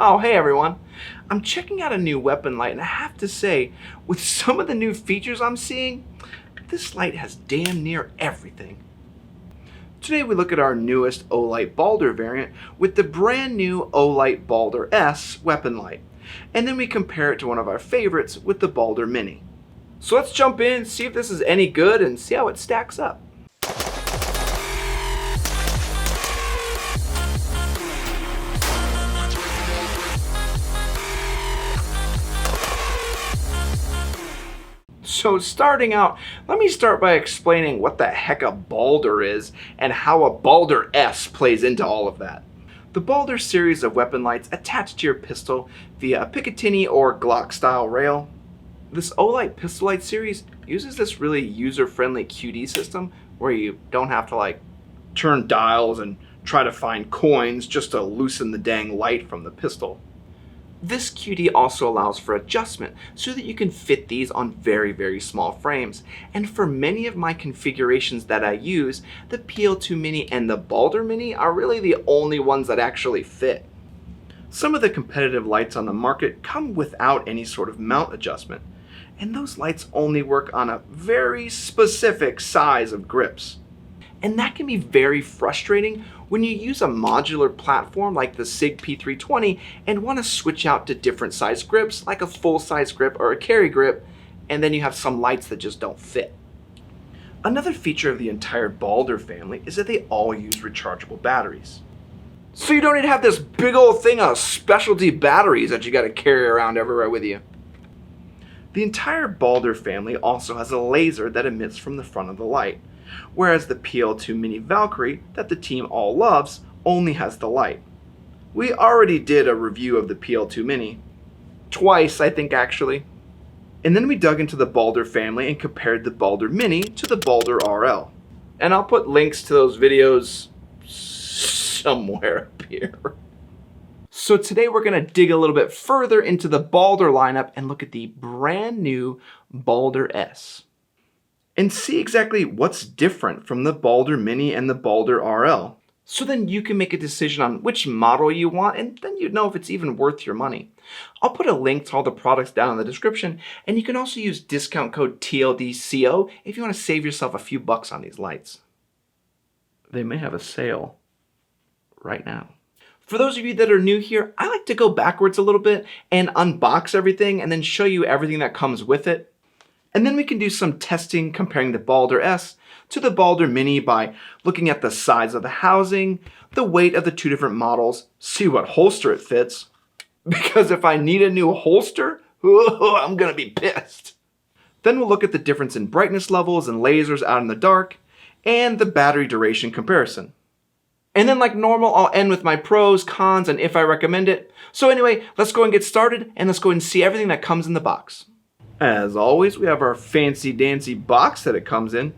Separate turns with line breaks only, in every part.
Oh, hey everyone. I'm checking out a new weapon light, and I have to say, with some of the new features I'm seeing, this light has damn near everything. Today we look at our newest Olight Baldr variant with the brand new Olight Baldr S weapon light, and then we compare it to one of our favorites with the Baldr Mini. So let's jump in, see if this is any good, and see how it stacks up. So starting out, let me start by explaining what the heck a Baldr is and how a Baldr S plays into all of that. The Baldr series of weapon lights attach to your pistol via a Picatinny or Glock style rail. This Olight pistol light series uses this really user-friendly QD system where you don't have to turn dials and try to find coins just to loosen the dang light from the pistol. This QD also allows for adjustment so that you can fit these on very small frames, and for many of my configurations that I use, the PL2 Mini and the Baldr Mini are really the only ones that actually fit. Some of the competitive lights on the market come without any sort of mount adjustment, and those lights only work on a very specific size of grips. And that can be very frustrating when you use a modular platform like the SIG P320 and want to switch out to different size grips like a full size grip or a carry grip, and then you have some lights that just don't fit. Another feature of the entire Baldr family is that they all use rechargeable batteries. So you don't need to have this big old thing of specialty batteries that you got to carry around everywhere with you. The entire Baldr family also has a laser that emits from the front of the light, whereas the PL2 Mini Valkyrie that the team all loves only has the light. We already did a review of the PL2 Mini. Twice, I think, actually. And then we dug into the Baldr family and compared the Baldr Mini to the Baldr RL. And I'll put links to those videos somewhere up here. So today we're going to dig a little bit further into the Baldr lineup and look at the brand new Baldr S. And see exactly what's different from the Baldr Mini and the Baldr RL. So then you can make a decision on which model you want, and then you'd know if it's even worth your money. I'll put a link to all the products down in the description, and you can also use discount code TLDCO if you want to save yourself a few bucks on these lights. They may have a sale right now. For those of you that are new here, I like to go backwards a little bit and unbox everything and then show you everything that comes with it. And then we can do some testing comparing the Baldr S to the Baldr Mini by looking at the size of the housing, the weight of the two different models, see what holster it fits. Because if I need a new holster, I'm gonna be pissed. Then we'll look at the difference in brightness levels and lasers out in the dark, and the battery duration comparison. And then like normal, I'll end with my pros, cons, and if I recommend it. So anyway, let's go and get started, and let's go and see everything that comes in the box. As always, we have our fancy dancy box that it comes in.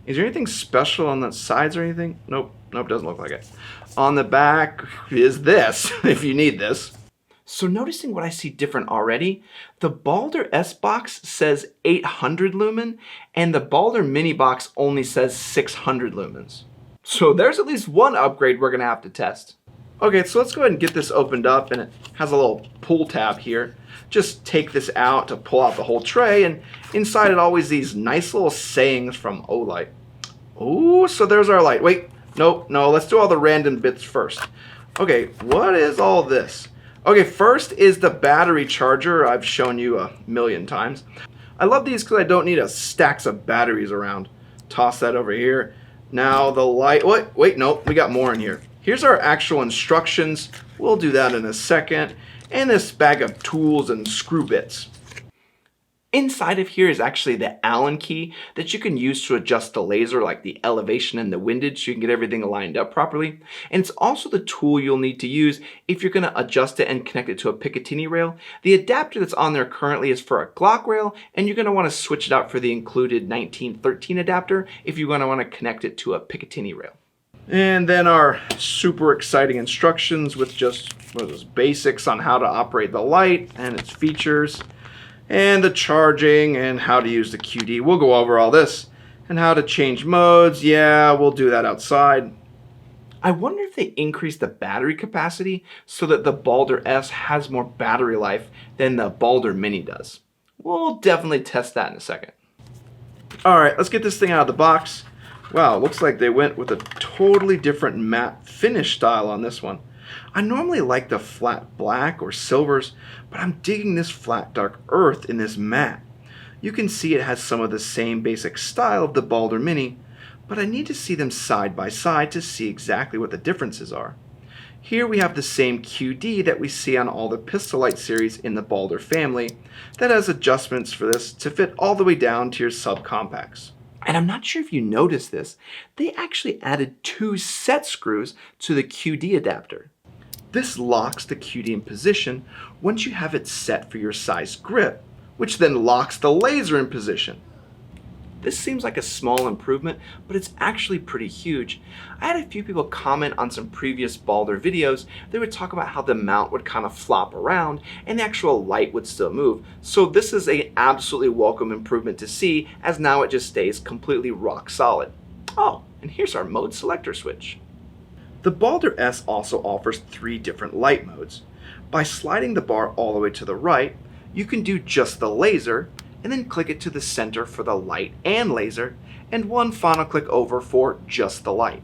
Is there anything special on the sides or anything? Nope, doesn't look like it. On the back is this, if you need this. So noticing what I see different already, the Baldr S box says 800 lumen, and the Baldr Mini box only says 600 lumens. So there's at least one upgrade we're gonna have to test. Okay, so let's go ahead and get this opened up, and it has a little pull tab here. Just take this out to pull out the whole tray, and inside it always these nice little sayings from Olight. Oh, so there's our light. Wait, no, let's do all the random bits first. Okay, what is all this? Okay, first is the battery charger I've shown you a million times. I love these because I don't need stacks of batteries around. Toss that over here. Now the light, wait, no, we got more in here. Here's our actual instructions. We'll do that in a second. And this bag of tools and screw bits. Inside of here is actually the Allen key that you can use to adjust the laser, like the elevation and the windage, so you can get everything lined up properly. And it's also the tool you'll need to use if you're going to adjust it and connect it to a Picatinny rail. The adapter that's on there currently is for a Glock rail, and you're going to want to switch it out for the included 1913 adapter if you're going to want to connect it to a Picatinny rail. And then our super exciting instructions with just basics on how to operate the light and its features, and the charging and how to use the QD. We'll go over all this, and how to change modes. Yeah, we'll do that outside. I wonder if they increased the battery capacity so that the Baldr S has more battery life than the Baldr Mini does. We'll definitely test that in a second. Alright, let's get this thing out of the box. Wow, looks like they went with a totally different matte finish style on this one. I normally like the flat black or silvers, but I'm digging this flat dark earth in this matte. You can see it has some of the same basic style of the Baldr Mini, but I need to see them side by side to see exactly what the differences are. Here we have the same QD that we see on all the Pistolite series in the Baldr family that has adjustments for this to fit all the way down to your subcompacts. And I'm not sure if you noticed this, they actually added 2 set screws to the QD adapter. This locks the QD in position once you have it set for your size grip, which then locks the laser in position. This seems like a small improvement, but it's actually pretty huge. I had a few people comment on some previous Baldr videos. They would talk about how the mount would kind of flop around and the actual light would still move. So this is an absolutely welcome improvement to see, as now it just stays completely rock solid. Oh, and here's our mode selector switch. The Baldr S also offers 3 different light modes. By sliding the bar all the way to the right, you can do just the laser, and then click it to the center for the light and laser, and one final click over for just the light.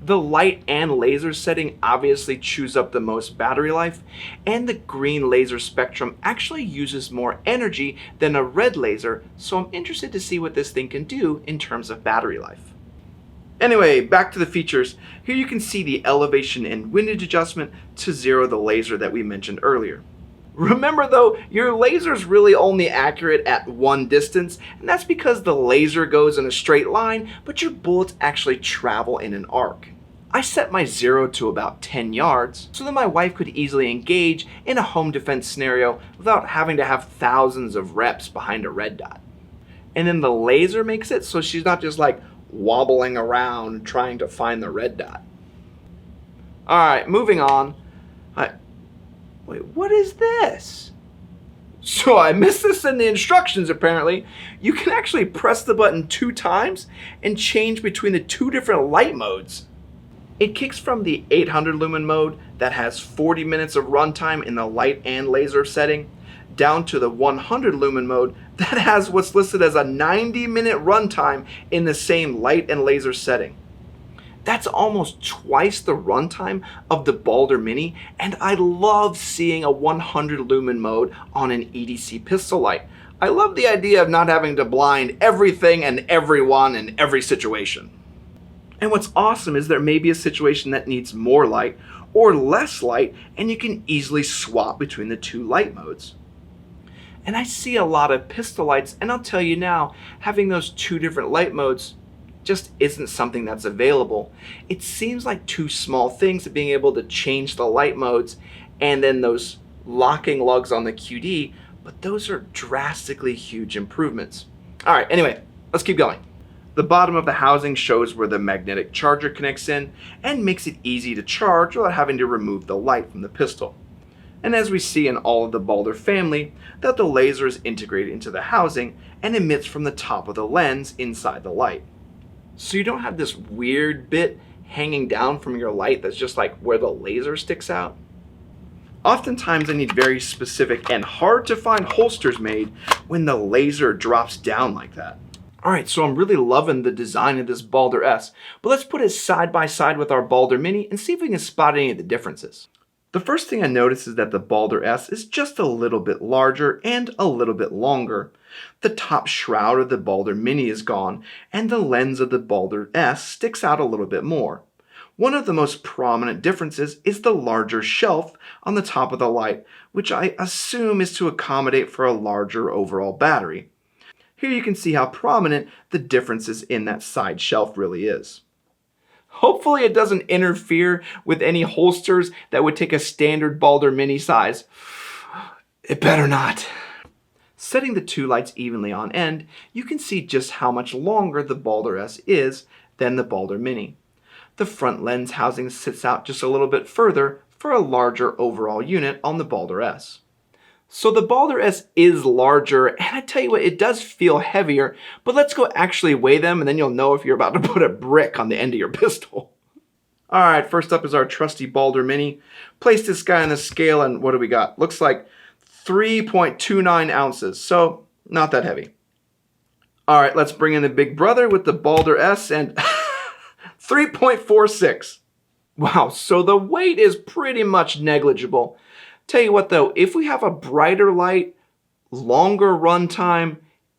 The light and laser setting obviously chews up the most battery life, and the green laser spectrum actually uses more energy than a red laser, so I'm interested to see what this thing can do in terms of battery life. Anyway, back to the features. Here you can see the elevation and windage adjustment to zero the laser that we mentioned earlier. Remember though, your laser is really only accurate at one distance, and that's because the laser goes in a straight line, but your bullets actually travel in an arc. I set my zero to about 10 yards, so that my wife could easily engage in a home defense scenario without having to have thousands of reps behind a red dot. And then the laser makes it so she's not just like wobbling around trying to find the red dot. Alright, moving on. Wait, what is this? So I missed this in the instructions apparently. You can actually press the button 2 times and change between the 2 different light modes. It kicks from the 800 lumen mode that has 40 minutes of runtime in the light and laser setting, down to the 100 lumen mode that has what's listed as a 90-minute runtime in the same light and laser setting. That's almost twice the runtime of the Baldr Mini, and I love seeing a 100 lumen mode on an EDC Pistolite. I love the idea of not having to blind everything and everyone in every situation. And what's awesome is there may be a situation that needs more light or less light, and you can easily swap between the 2 light modes. And I see a lot of Pistolites, and I'll tell you now, having those 2 different light modes just isn't something that's available. It seems like 2 small things of being able to change the light modes and then those locking lugs on the QD, but those are drastically huge improvements. Alright, anyway, let's keep going. The bottom of the housing shows where the magnetic charger connects in and makes it easy to charge without having to remove the light from the pistol. And as we see in all of the Baldr family, that the laser is integrated into the housing and emits from the top of the lens inside the light. So you don't have this weird bit hanging down from your light that's just like where the laser sticks out. Oftentimes I need very specific and hard to find holsters made when the laser drops down like that. Alright, so I'm really loving the design of this Baldr S, but let's put it side by side with our Baldr Mini and see if we can spot any of the differences. The first thing I notice is that the Baldr S is just a little bit larger and a little bit longer. The top shroud of the Baldr Mini is gone, and the lens of the Baldr S sticks out a little bit more. One of the most prominent differences is the larger shelf on the top of the light, which I assume is to accommodate for a larger overall battery. Here you can see how prominent the differences in that side shelf really is. Hopefully it doesn't interfere with any holsters that would take a standard Baldr Mini size. It better not. Setting the 2 lights evenly on end, you can see just how much longer the Baldr S is than the Baldr Mini. The front lens housing sits out just a little bit further for a larger overall unit on the Baldr S. So the Baldr S is larger, and I tell you what, it does feel heavier, but let's go actually weigh them and then you'll know if you're about to put a brick on the end of your pistol. All right, first up is our trusty Baldr Mini. Place this guy on the scale and what do we got? Looks like 3.29 ounces, so not that heavy. All right, let's bring in the big brother with the Baldr S and 3.46. Wow, so the weight is pretty much negligible. Tell you what though, if we have a brighter light, longer run time,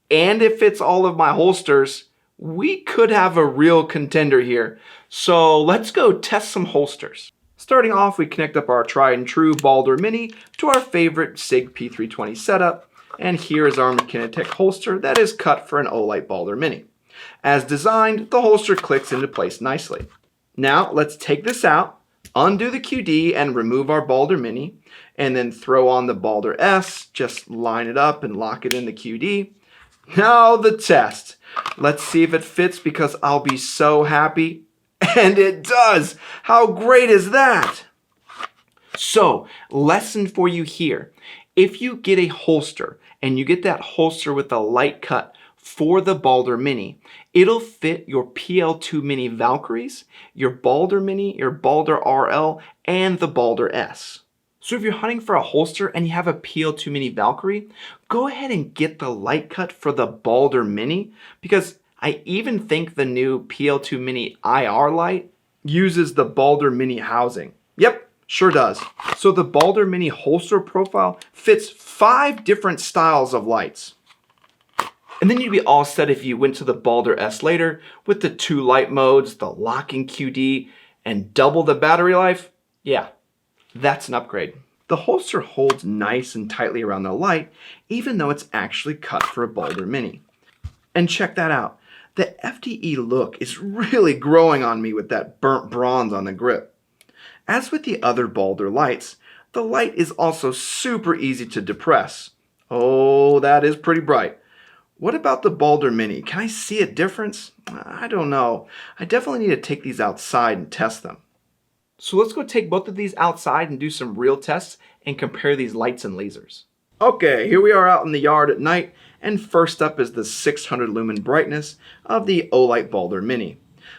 and it fits all of my holsters, we could have a real contender here. So let's go test some holsters. Starting off, we connect up our tried and true Baldr Mini to our favorite SIG P320 setup. And here is our Mechanitek holster that is cut for an Olight Baldr Mini. As designed, the holster clicks into place nicely. Now let's take this out, undo the QD and remove our Baldr Mini, and then throw on the Baldr S, just line it up and lock it in the QD. Now the test. Let's see if it fits because I'll be so happy. And it does! How great is that? So, lesson for you here. If you get a holster and you get that holster with a light cut for the Baldr Mini, it'll fit your PL2 Mini Valkyries, your Baldr Mini, your Baldr RL, and the Baldr S. So if you're hunting for a holster and you have a PL2 Mini Valkyrie, go ahead and get the light cut for the Baldr Mini, because I even think the new PL2 Mini IR light uses the Baldr Mini housing. Yep, sure does. So the Baldr Mini holster profile fits 5 different styles of lights. And then you'd be all set if you went to the Baldr S later with the 2 light modes, the locking QD, and double the battery life. Yeah, that's an upgrade. The holster holds nice and tightly around the light, even though it's actually cut for a Baldr Mini. And check that out. The FDE look is really growing on me with that burnt bronze on the grip. As with the other Baldr lights, the light is also super easy to depress. Oh, that is pretty bright. What about the Baldr Mini? Can I see a difference? I don't know. I definitely need to take these outside and test them. So let's go take both of these outside and do some real tests and compare these lights and lasers. Okay, here we are out in the yard at night, and first up is the 600 lumen brightness of the Olight Baldr Mini.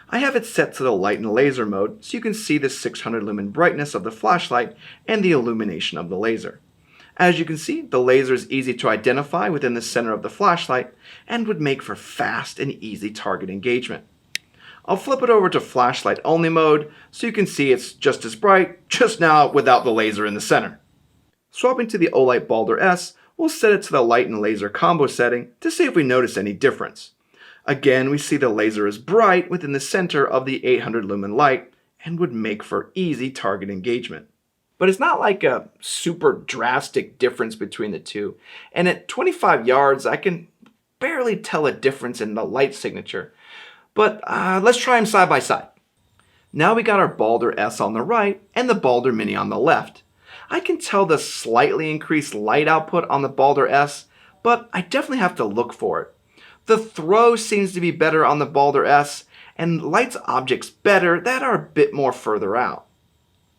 I have it set to the light and laser mode so you can see the 600 lumen brightness of the flashlight and the illumination of the laser. As you can see, the laser is easy to identify within the center of the flashlight and would make for fast and easy target engagement. I'll flip it over to flashlight only mode so you can see it's just as bright, just now without the laser in the center. Swapping to the Olight Baldr S, we'll set it to the light and laser combo setting to see if we notice any difference. Again, we see the laser is bright within the center of the 800 lumen light and would make for easy target engagement. But it's not like a super drastic difference between the two. And at 25 yards, I can barely tell a difference in the light signature. But let's try them side by side. Now we got our Baldr S on the right and the Baldr Mini on the left. I can tell the slightly increased light output on the Baldr S, but I definitely have to look for it. The throw seems to be better on the Baldr S, and lights objects better that are a bit more further out.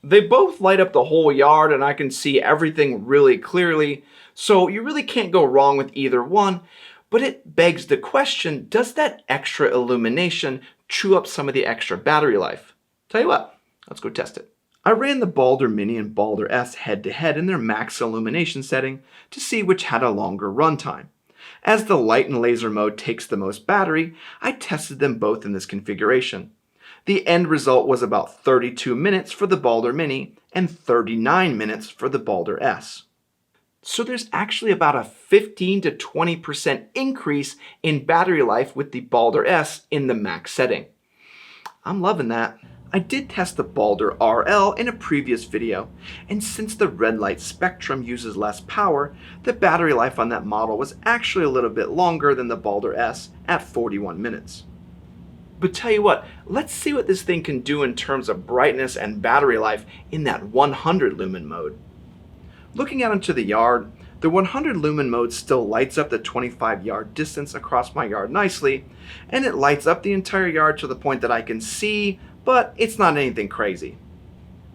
They both light up the whole yard and I can see everything really clearly, so you really can't go wrong with either one, but it begs the question, does that extra illumination chew up some of the extra battery life? Tell you what, let's go test it. I ran the Baldr Mini and Baldr S head-to-head in their max illumination setting to see which had a longer runtime. As the light and laser mode takes the most battery, I tested them both in this configuration. The end result was about 32 minutes for the Baldr Mini and 39 minutes for the Baldr S. So there's actually about a 15 to 20% increase in battery life with the Baldr S in the max setting. I'm loving that. I did test the Baldr RL in a previous video, and since the red light spectrum uses less power, the battery life on that model was actually a little bit longer than the Baldr S at 41 minutes. But tell you what, let's see what this thing can do in terms of brightness and battery life in that 100 lumen mode. Looking out into the yard, the 100 lumen mode still lights up the 25 yard distance across my yard nicely, and it lights up the entire yard to the point that I can see, but it's not anything crazy.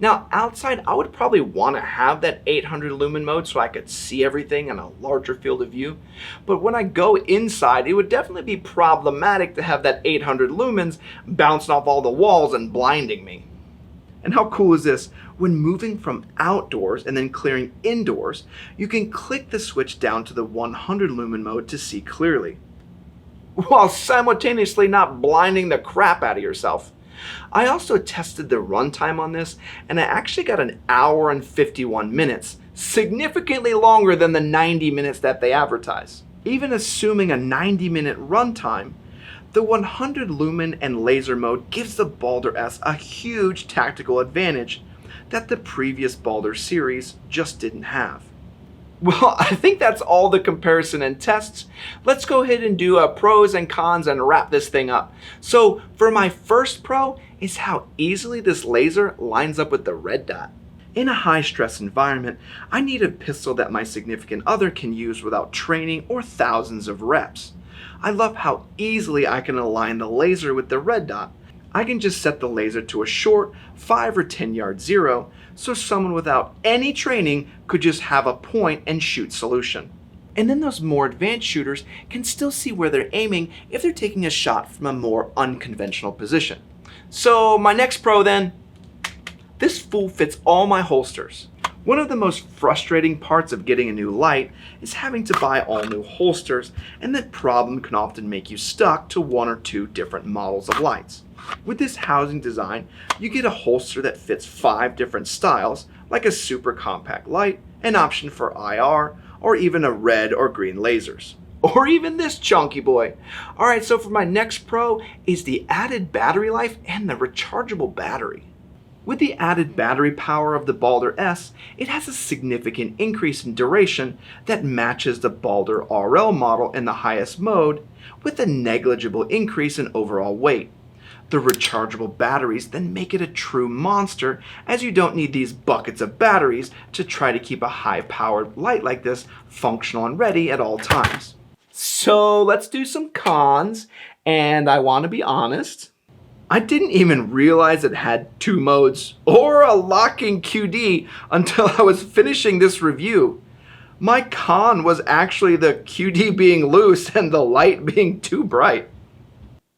Now outside, I would probably want to have that 800 lumen mode so I could see everything in a larger field of view, but when I go inside, it would definitely be problematic to have that 800 lumens bouncing off all the walls and blinding me. And how cool is this? When moving from outdoors and then clearing indoors, you can click the switch down to the 100 lumen mode to see clearly, while simultaneously not blinding the crap out of yourself. I also tested the runtime on this, and I actually got an hour and 51 minutes, significantly longer than the 90 minutes that they advertise. Even assuming a 90-minute runtime, the 100 lumen and laser mode gives the Baldr S a huge tactical advantage that the previous Baldr series just didn't have. Well, I think that's all the comparison and tests. Let's go ahead and do pros and cons and wrap this thing up. So for my first pro is how easily this laser lines up with the red dot. In a high stress environment, I need a pistol that my significant other can use without training or thousands of reps. I love how easily I can align the laser with the red dot. I can just set the laser to a short 5 or 10 yard zero, so someone without any training could just have a point and shoot solution. And then those more advanced shooters can still see where they're aiming if they're taking a shot from a more unconventional position. So my next pro then, this fool fits all my holsters. One of the most frustrating parts of getting a new light is having to buy all new holsters, and that problem can often make you stuck to 1 or 2 different models of lights. With this housing design, you get a holster that fits 5 different styles, like a super compact light, an option for IR, or even a red or green lasers. Or even this chunky boy. Alright, so for my next pro is the added battery life and the rechargeable battery. With the added battery power of the Baldr S, it has a significant increase in duration that matches the Baldr RL model in the highest mode, with a negligible increase in overall weight. The rechargeable batteries then make it a true monster, as you don't need these buckets of batteries to try to keep a high-powered light like this functional and ready at all times. So let's do some cons, and I want to be honest. I didn't even realize it had 2 modes or a locking QD until I was finishing this review. My con was actually the QD being loose and the light being too bright.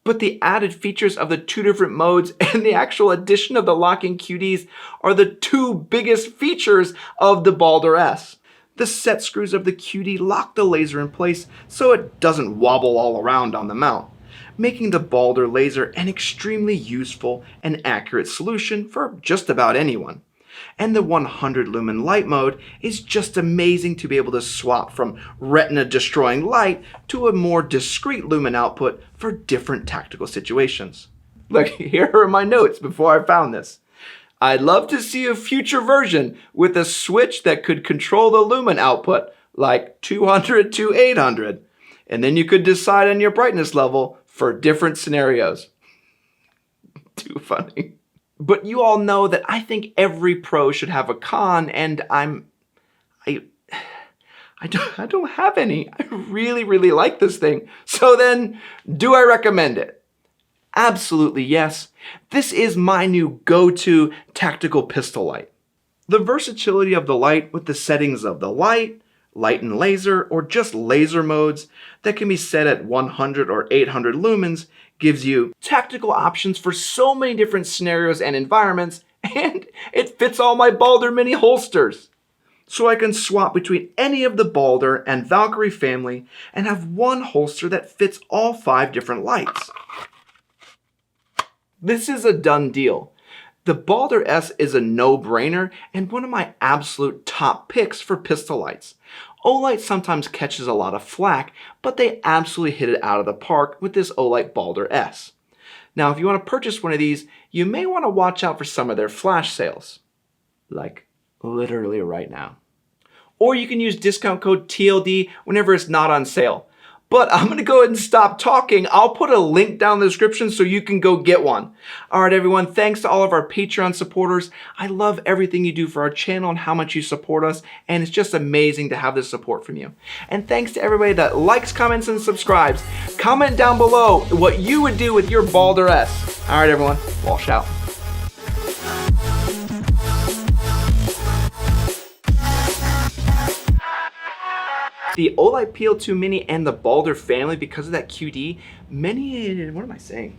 But the added features of the 2 different modes and the actual addition of the locking QDs are the 2 biggest features of the Baldr S. The set screws of the QD lock the laser in place so it doesn't wobble all around on the mount, making the Baldr laser an extremely useful and accurate solution for just about anyone. And the 100 lumen light mode is just amazing to be able to swap from retina destroying light to a more discrete lumen output for different tactical situations. Look, here are my notes before I found this. I'd love to see a future version with a switch that could control the lumen output, like 200 to 800, and then you could decide on your brightness level for different scenarios. Too funny. But you all know that I think every pro should have a con, and I don't have any. I really like this thing. So then, do I recommend it? Absolutely yes. This is my new go-to tactical pistol light. The versatility of the light with the settings of the light and laser, or just laser modes that can be set at 100 or 800 lumens gives you tactical options for so many different scenarios and environments, and it fits all my Baldr mini holsters. So I can swap between any of the Baldr and Valkyrie family and have one holster that fits all 5 different lights. This is a done deal. The Baldr S is a no-brainer and one of my absolute top picks for pistol lights. Olight sometimes catches a lot of flack, but they absolutely hit it out of the park with this Olight Baldr S. Now, if you want to purchase one of these, you may want to watch out for some of their flash sales. Like, literally right now. Or you can use discount code TLD whenever it's not on sale. But I'm going to go ahead and stop talking. I'll put a link down in the description so you can go get one. All right, everyone. Thanks to all of our Patreon supporters. I love everything you do for our channel and how much you support us. And it's just amazing to have this support from you. And thanks to everybody that likes, comments, and subscribes. Comment down below what you would do with your Baldr S. All right, everyone. Wash out. The Olight PL2 Mini and the Baldr family, because of that QD, what am I saying?